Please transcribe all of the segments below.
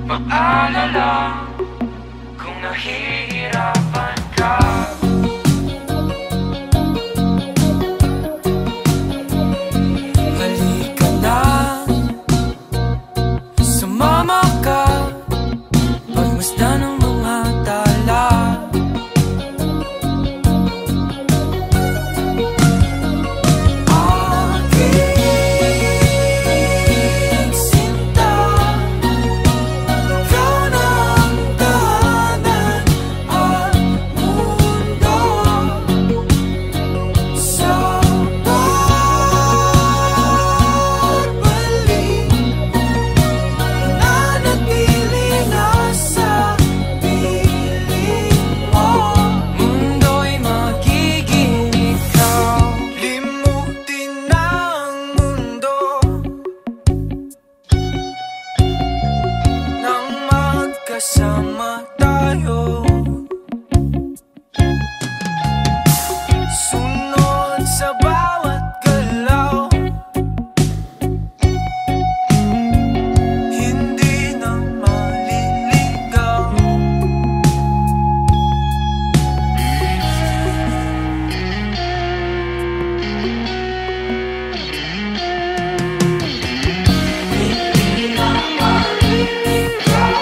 Maalala kung nahihirapan ka. Halika na, sumama ka, pagmasdan ng mga tala. Kasama tayo, sunod sa bawat galaw, hindi na maliligaw. Hindi na maliligaw.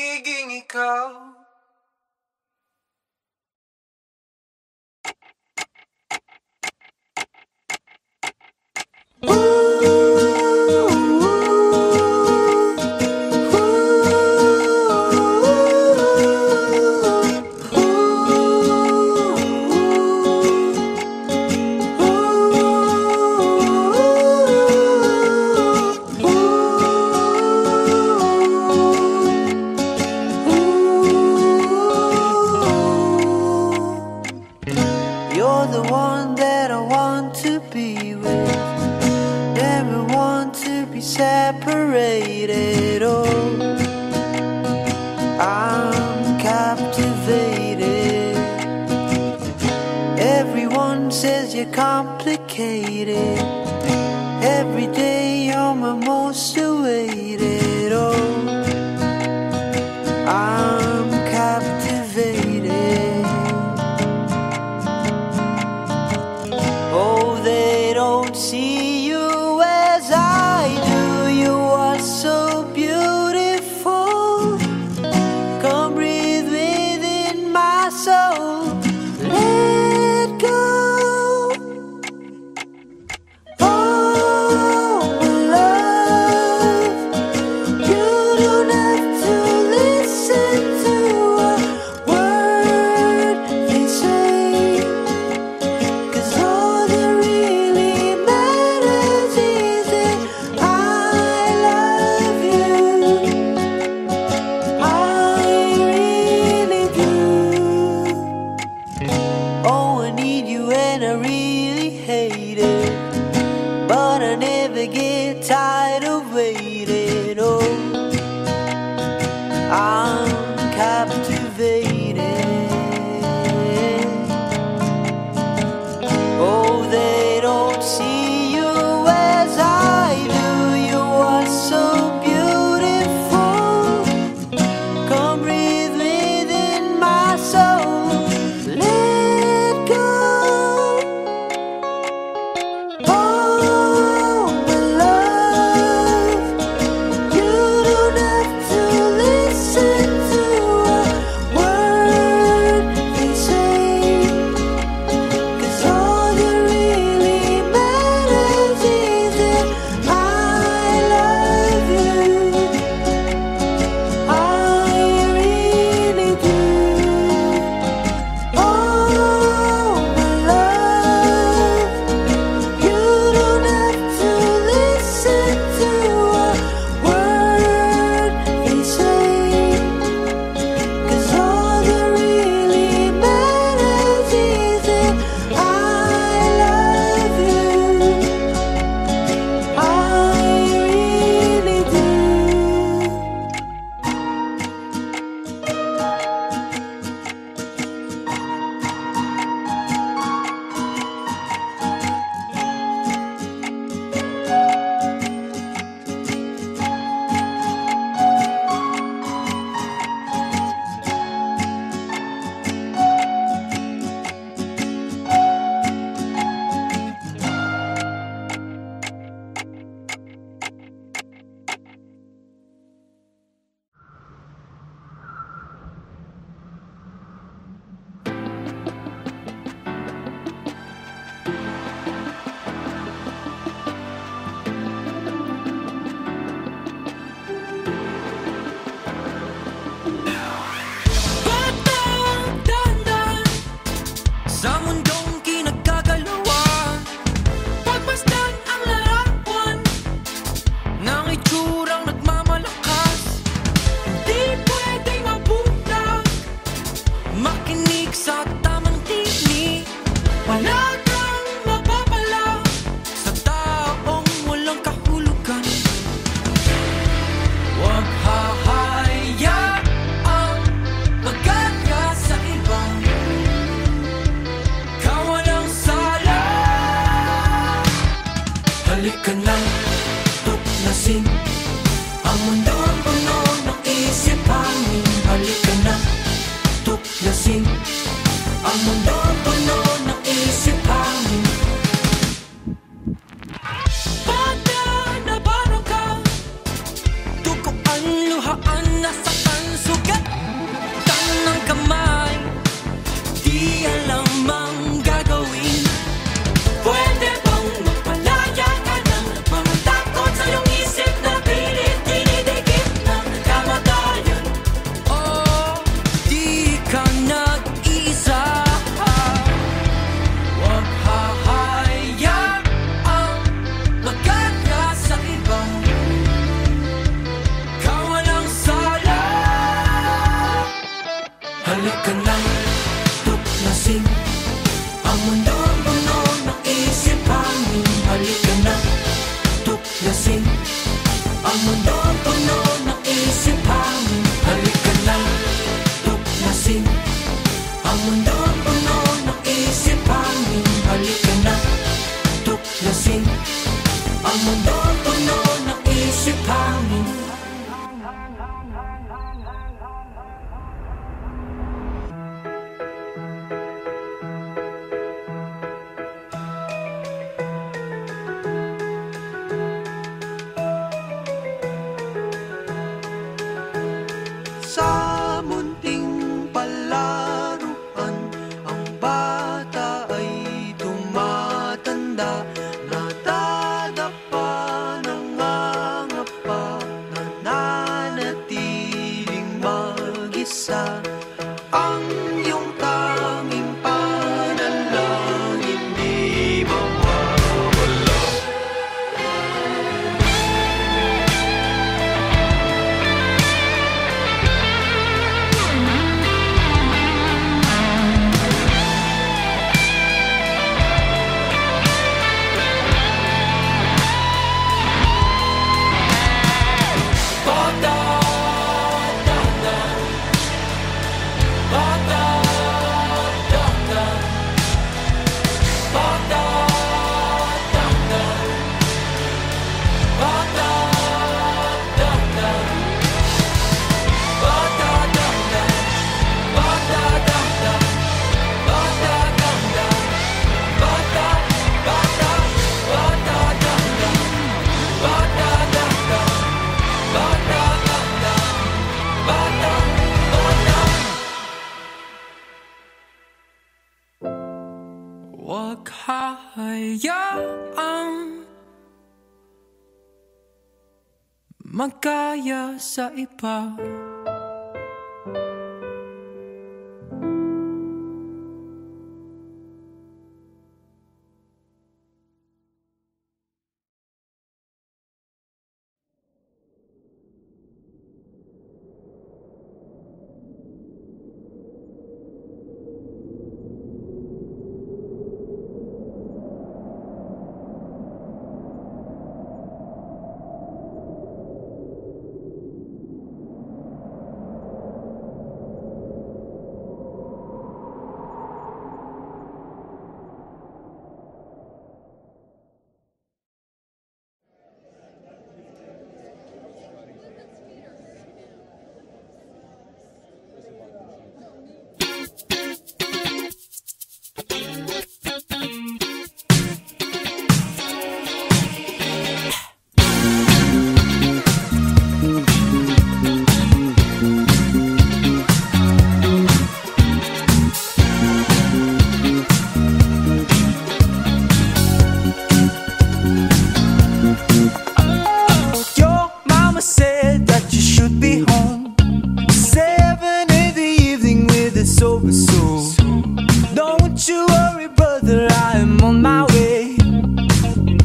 magiging ikaw. You're the one that I want to be with. Never want to be separated. Oh, I'm captivated. Everyone says you're complicated. Every day you're my most awaited. Oh, I'm captivated. Oh, they don't see you as I do. You are so beautiful. Come breathe within my soul. Let go. Oh, love, you don't have to listen Halika na, tuklasin ang mundo puno ng isip hangin. Halika na, tuklasin ang mundo puno ng isip hangin. Halika na, tuklasin ang mundo puno ng isip hangin. Halika na, tuklasin ang mundo puno ng isip hangin. Sa munting palaruan, ang bata ay tumatanda. Nadadapa, nangangapa, nananatiling mag-isa. Ang iyong tanging panalangin di mawawala. Huwag hayaang magkaya sa iba.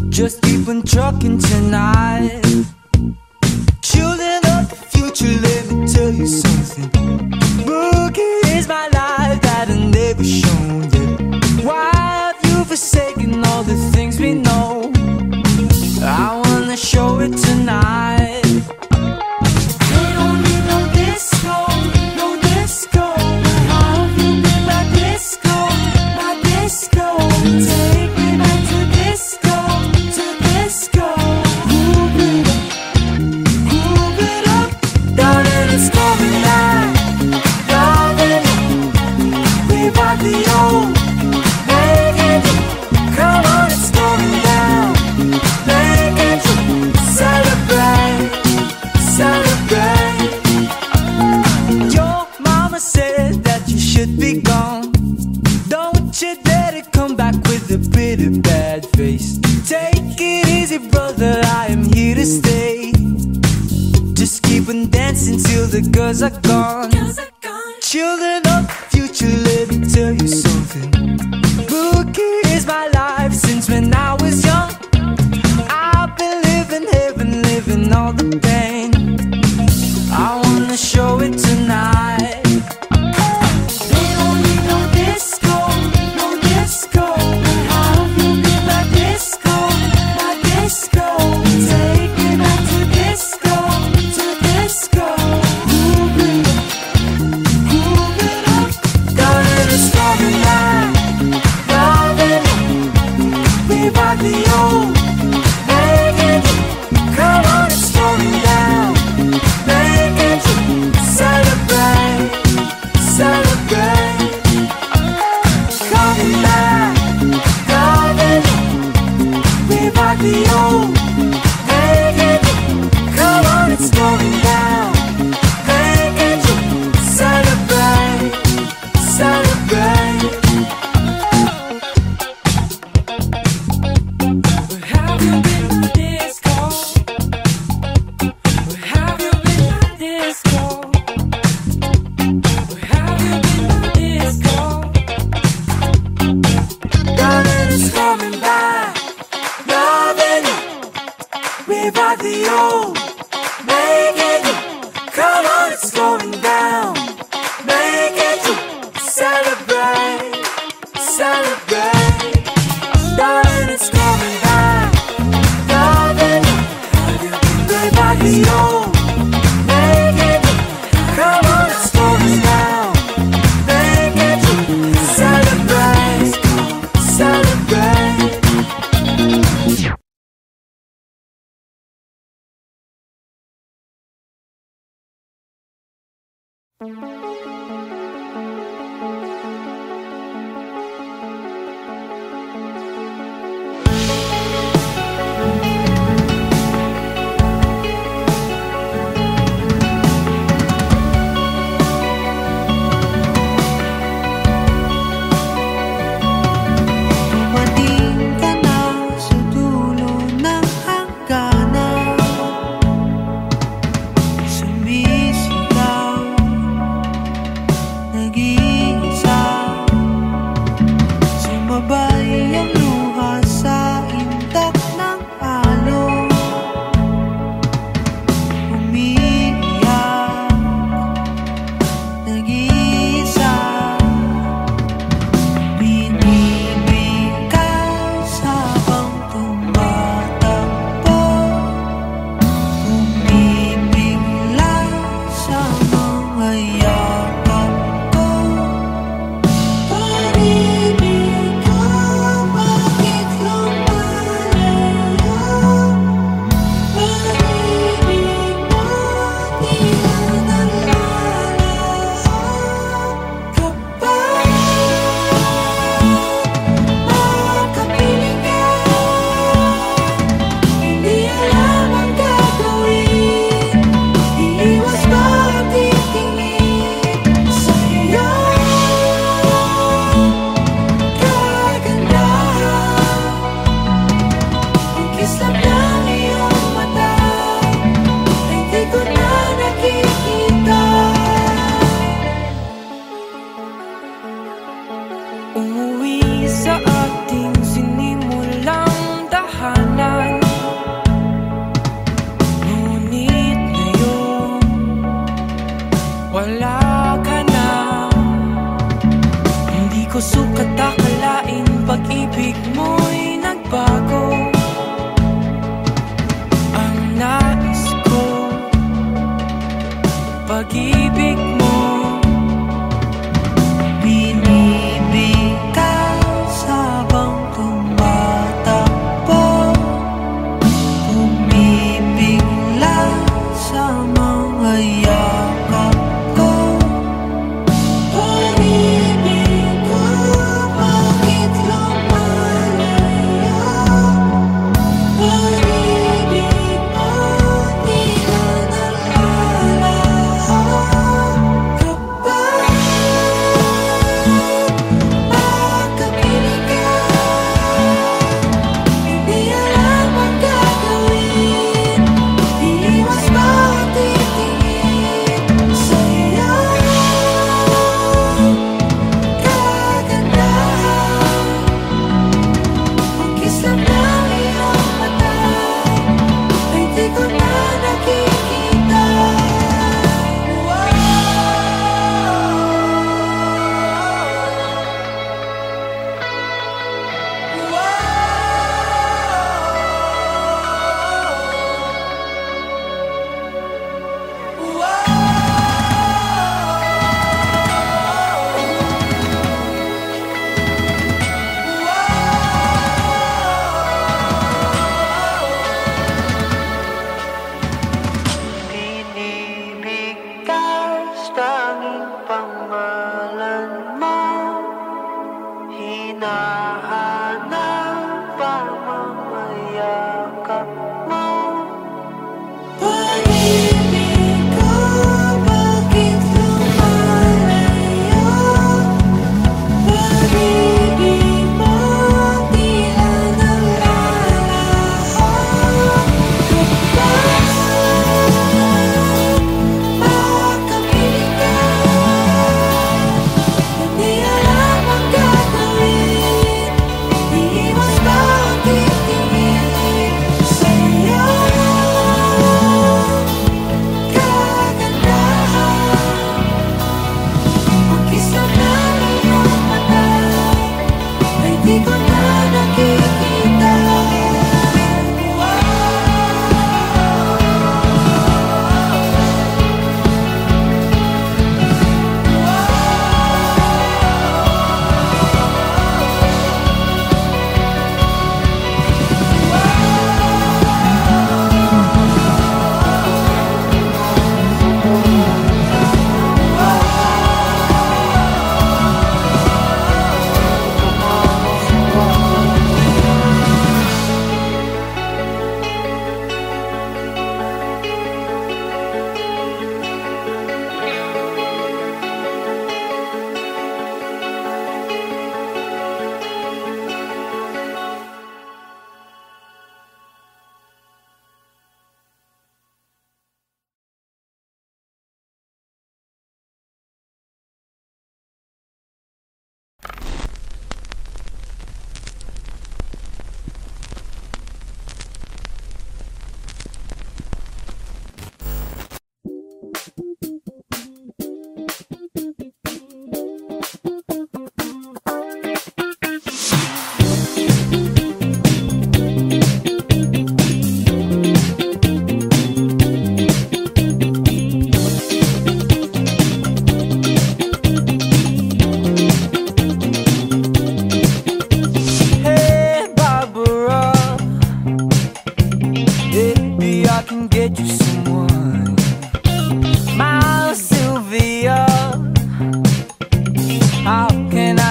Just keep on trucking tonight. Children of the future, let me tell you something. Boogie is my life that I never shown yet. Why have you forsaken all the things we know? I wanna show it tonight. We don't need no disco, no disco. How have you been my disco, my disco? Take me back to disco, to disco. Move it up, down and it's coming out. Down and we bought the old, make it, come on, it's going down. Make it, celebrate, celebrate. Your mama said that you should be gone. Don't you dare to come back with a pretty bad face. Take it easy, brother, I am here to stay. Just keep on dancing till the girls are gone. Children of the future, let me tell you something. Boogie is my life since when I was young. I've been living heaven, living all the pain. I wanna show it tonight. down. Make it to celebrate, celebrate. Darling, it's coming back. Darling, have you been good by you? Make it to, come on, let's slow this down. Make it to celebrate, celebrate. Umuwi sa ating sinimulang tahanan, ngunit ngayon wala ka na. Hindi ko sukat akalain pag-ibig mo'y nagbago. Ang nais ko, pag-ibig mo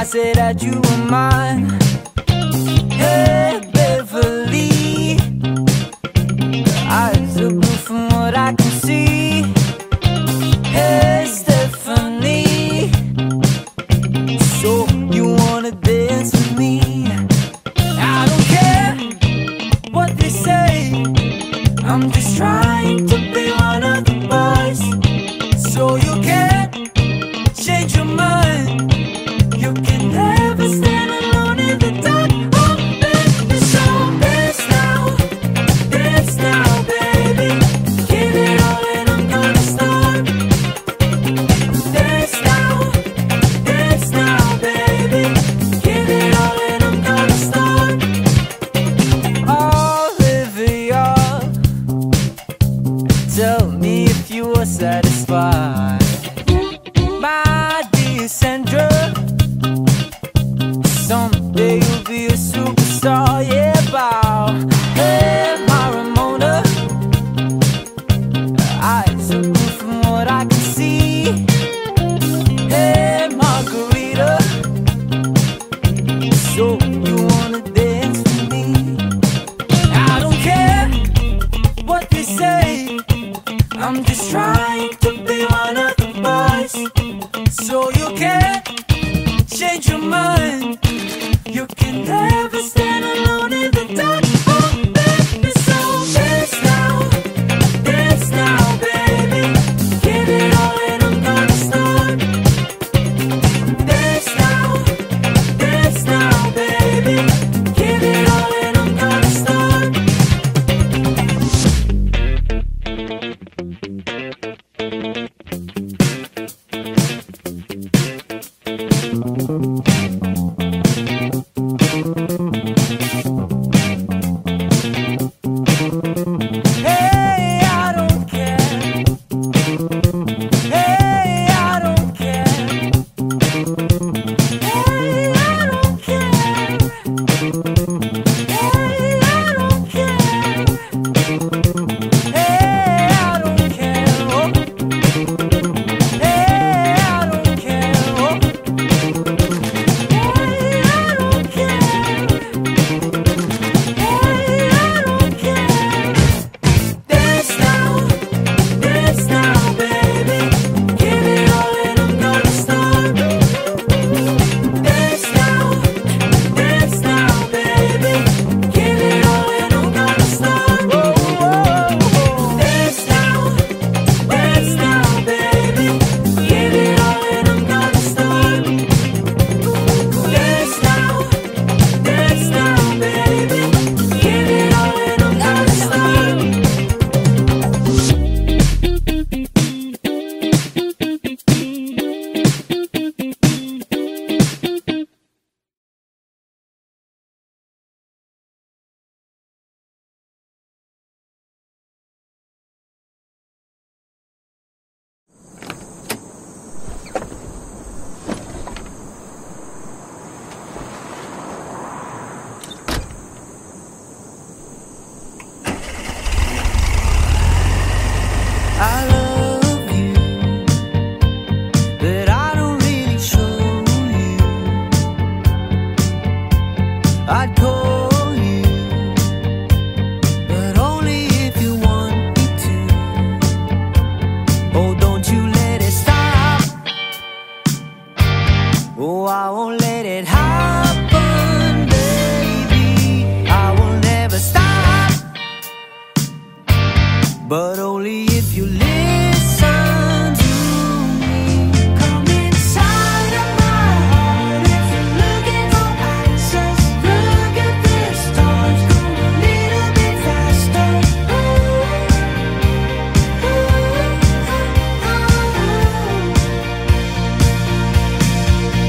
say that you were mine. Hey, Beverly, eyes are blue from what I can see. Hey, Stephanie, so you wanna dance with me? I don't care what they say, I'm just trying to be one of the boys. So you can't change your mind, you can never stand alone in the dark. Oh baby, so dance now baby, give it all and I'm gonna start. Dance now baby, give it all and I'm gonna start. Olivia, tell me if you are satisfied. My dear Sandra, someday you'll be a superstar, yeah, bow. Hey, my Ramona, eyes are blue from what I can see. Hey, Margarita, so you wanna dance with me? I don't care what they say, I'm just trying to be one of the boys. So you can't change your mind, you can never stand alone in the dark. Oh baby, so dance now baby, give it all and I'm gonna start. Dance now baby, give it all and I'm gonna start. Hey, I don't care. Hey, I don't care. Hey, I don't care. Hey, I don't care. Hey, I don't care. Oh. Hey, I don't care. Oh. Hey, I don't care. Hey, I don't care. Dance now, baby, give it all and I'm gonna start. Dance now, baby, give it all and I'm gonna start. Whoa, whoa, whoa. Dance now, baby, give it all and I'm gonna start. Dance now, baby, give it all and I'm gonna start. I love you, but I don't really show you. I'd call you, but only if you want me to. Oh, don't you let it stop. Oh, I won't let it happen, baby. I will never stop, but only if you listen to me. Come inside of my heart if you're looking for answers. Look at the stars, go a little bit faster.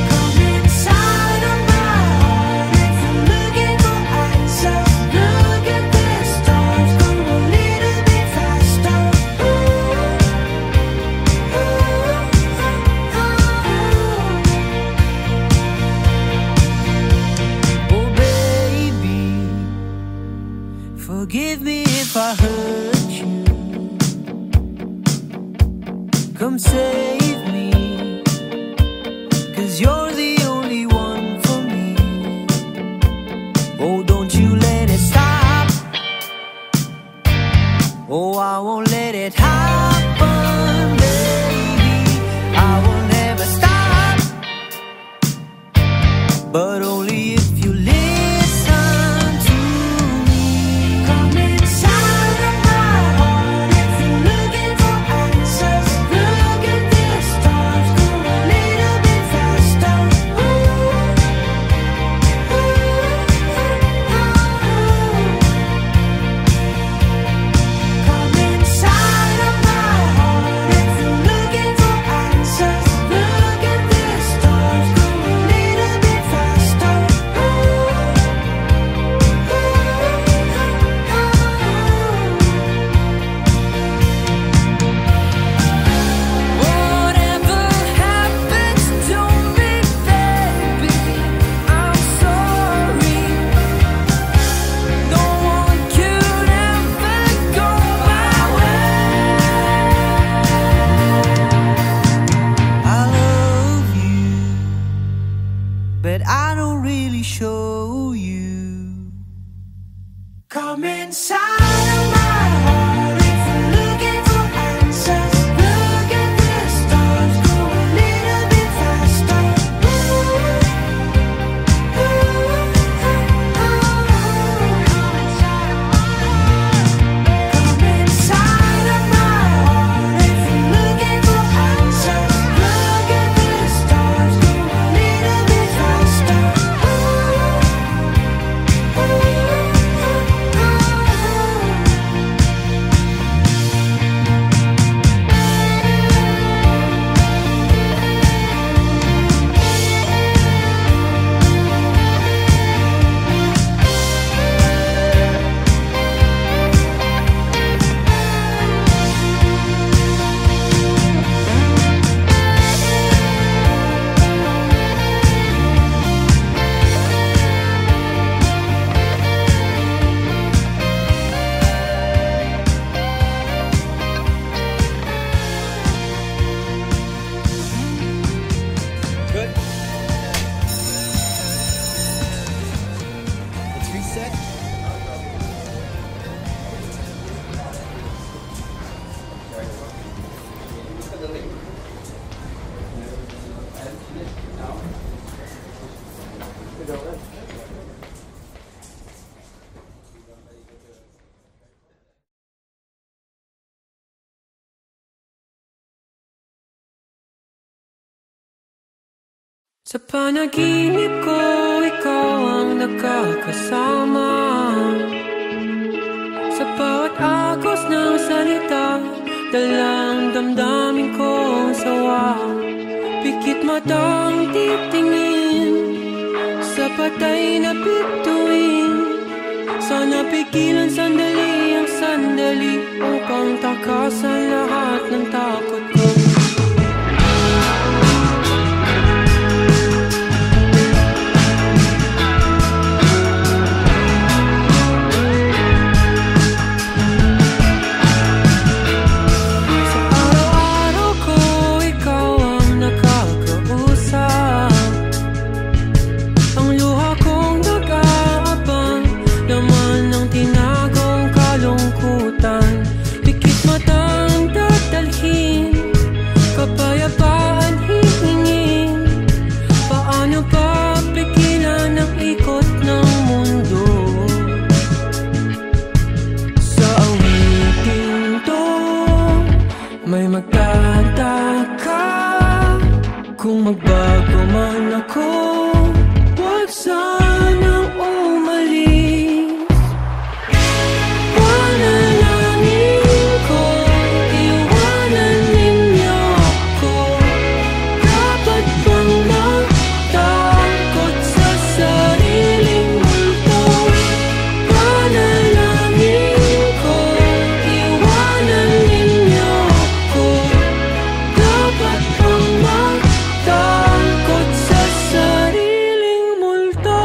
Come inside of my heart if you're looking for answers. Look at the stars, go a little bit faster. truly show you. Come inside of my heart if you're looking for answers. Look at the stars, go a little bit faster. Come inside of my heart if you're looking for answers. Look at the stars, go a little bit faster. Good. Let's reset. Sa panaginip ko, ikaw ang nakakasama. Sa bawat agos ng salita, dalang damdamin kong sawa. Pikit matang titingin sa patay na bituin. Sana pigilan sandali ang sandali upang takasan lahat ng takot ko. May magtataka kung magbago man ako. Huwag sanang umalis. Panalangin ko, iwanan ninyo ako. Dapat bang matakot sa sariling multo? Panalangin ko, iwanan ninyo ako. Dapat bang matakot sa sariling multo?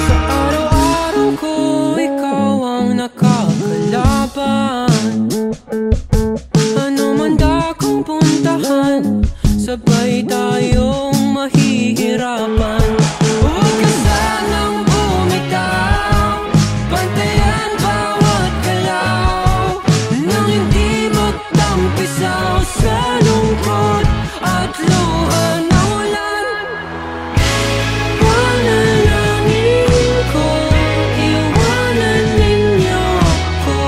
Sa araw-araw ko, ikaw ang nakakalaban. Ano man dakong puntahan, sabay tayong mahihirapan. Huwag ka sanang bumitaw, bantayan bawat galaw, nang hindi magtampisaw sa lungkot at luha ng ulan. Panalangin ko, iwanan ninyo ako.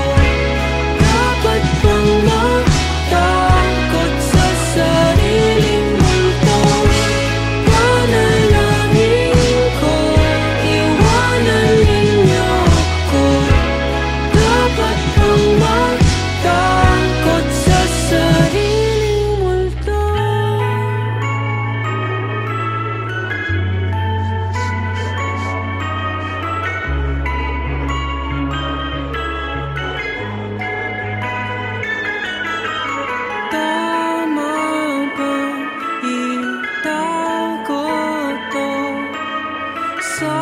Dapat bang matakot sa sariling multo? Panalangin ko, iwanan ninyo ako. Dapat bang matakot sa sariling multo? Tama bang itago to sa